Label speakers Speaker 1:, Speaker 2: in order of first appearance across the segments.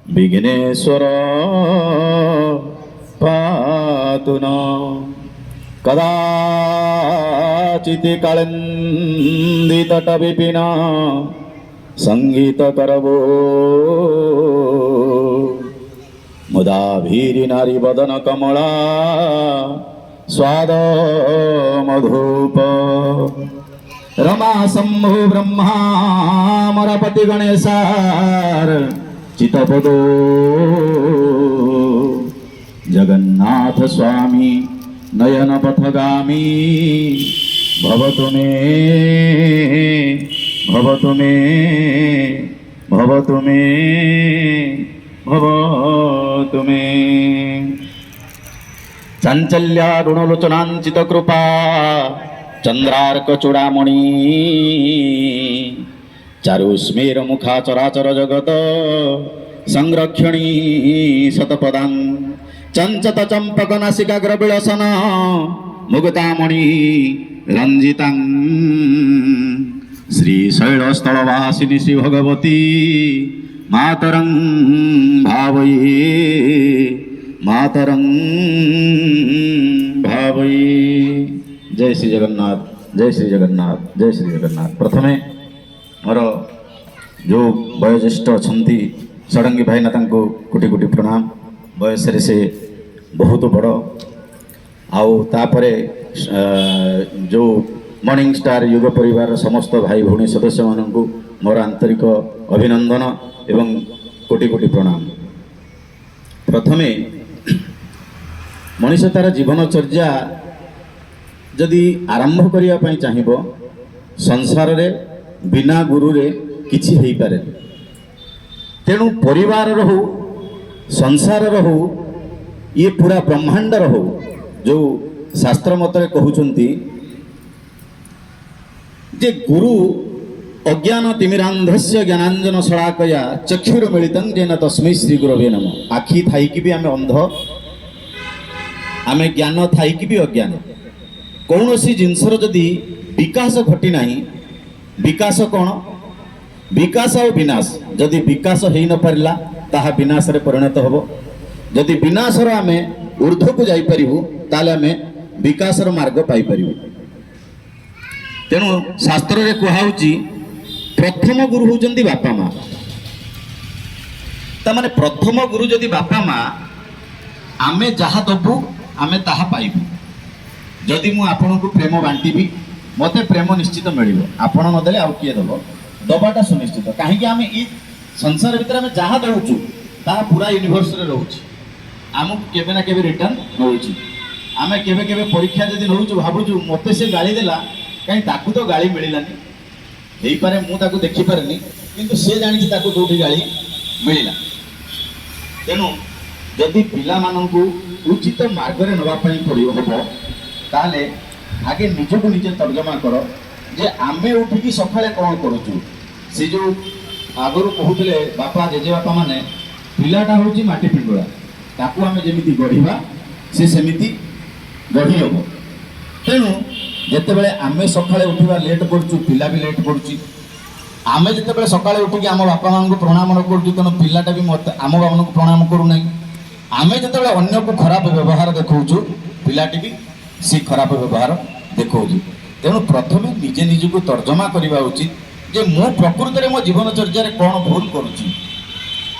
Speaker 1: विघ्नेश्वर पातु न कदाचित् कालिन्दितट विपिन संगीत करवो मुदा भीरी नारी बदन कमला स्वाद मधुप रमा शंभु ब्रह्मा मरपति गणेशार चितपदो जगन्नाथ स्वामी नयन पथगामी भवतु मे भवतु मे भवतु मे भवतु मे चांचल्या गुणलोचनांचित कृपा चंद्रार्क चूड़ामणि चारुस्मेर मुखा चराचर जगत संरक्षणी शतपदां चंचत चंपक नासिकाग्र विलसन मुक्तामणि रंजितां श्रीशैलस्थलवासिनी श्री भगवती मातरं भावये मातरं भावये। जय श्री जगन्नाथ जय श्री जगन्नाथ जय श्री जगन्नाथ। प्रथमे मोर जो वयोज्येष्ठ अच्छा षडंगी भाईना तांको कोटि कोटि प्रणाम। बयस से बहुत बड़ आउ तापरे जो मॉर्निंग स्टार युग परिवार समस्त भाई भौणी सदस्य मानू मोर आंतरिक अभिनंदन एवं कोटि कोटि प्रणाम। प्रथमे मनीष तार जीवनचर्या जदि आरंभ करने चाहिए संसार रे बिना गुरु रे किछि हेई पारे। तेणु परिवार रहू संसार रहू ये पूरा ब्रह्मांड रहू जो शास्त्र मत कहउचंती जे गुरु अज्ञान तिमिरांधस्य ज्ञानांजन शलाकया चक्षुर्मिलितं येन तस्मै श्री गुरवे नमः। आखि थाईकी भी आमे अंध आमे ज्ञान थाईकी भी अज्ञान कौन सी जिनसर जदि विकास घटी नाही विकास कौन विकास और विनाश जदि विकास हो न पारिला ताहा विनाश रे परिणत होबो। जदि विनाश रो आमे ऊर्ध्व को जाई परिबु ताले आमे विकास रो मार्ग पाई परिबु। तेणु शास्त्र रे कुहाउची प्रथम गुरु होचंदी बापा माँ। ता माने प्रथम गुरु जदि बापा माँ आमे जहा दबु आमे ताहा पाइबु। जदि मु आपन को प्रेम बांटीबी मते प्रेम निश्चित मिलिबो। आपण न देले आउ किए दबो दबाटा सुनिश्चित कहीं आम ई संसार भीतर आम जहाँ दौचु ताहा पूरा यूनिवर्स रे रहउची आमको केबे ना केबे रिटर्न होउची। आम केबे केबे परीक्षा जदि नउचु भाबुचु मते से गाली देला कहीं ताकू तो गाली मिलिलानी हेई पारे मु ताकू देखि पारेनी किंतु से जानि कि ताकू कोठी गाली मिलिला। तेणु जदि पिला माननकु उचित मार्ग रे नवा पई पड़ियो हबो ताले आगे निजको निजे तर्जमा करो जे आमे उठिकी सकाळे कोन करूचु। से जो आगरू कहूले बापा जेजे बापा माने पिलाटा होची माटी पिंडुला ताकू आमे जेमिति गढ़िबा से सेमिति गढ़ी हबो। तेणु जेतेबेले आमे सकाळे उठिबा लेट करचु पिला भी लेट करची। आमे जेतेबेले सकाळे उठिकी आम बापा मान को प्रणाम न करचु तेणु पिलाटा भी मत आम बापा को प्रणाम करू नै। आमे जेतेबेले अन्य को खराब व्यवहार देखौचु पिलाटी भी सी खराब व्यवहार देखौचु। तेणु प्रथमे निजे निजको तर्जमा करवा उचित जे मु प्रकृत में मो जीवनचर्या कौन भूल करुच्ची।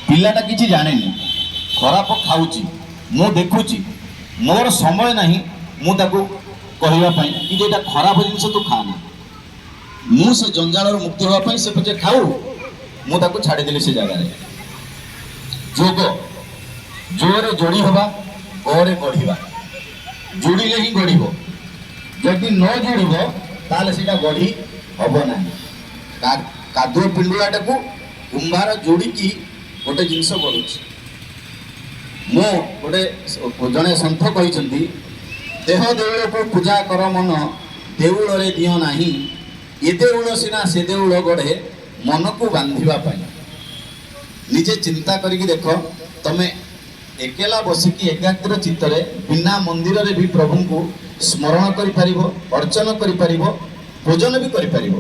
Speaker 1: पिलाटा किसी जाने खराब खाऊची मु देखुची मोर समय नहीं मुझे कहवाई कि जेटा खराब जिनस तू खाना मु से जंजाल मुक्ति होगापी से पचे खाऊ मुझे छाड़देली से जगार जोग जोरे जोड़ी हवा गरे गढ़ा जोड़िले ही गढ़ जदि न जोड़ब ताले सीटा गढ़ी हम ना कादुआ पिंडुलाटा को कुंभार जोड़िकी गोटे जिनस गढ़ुची। मु गोटे जड़े सन्थ कहते देह देउल को पूजा कर मन देउल रे दियो नाही ये देउल सीना से देउल गढ़े मन को बांधापी। निजे चिंता करी देख तमें एकेला बसिकी एकाग्र चित्तरे बिना मंदिर रे भी प्रभु को स्मरण करि परिबो अर्चन करि परिबो भोजन भी करि परिबो।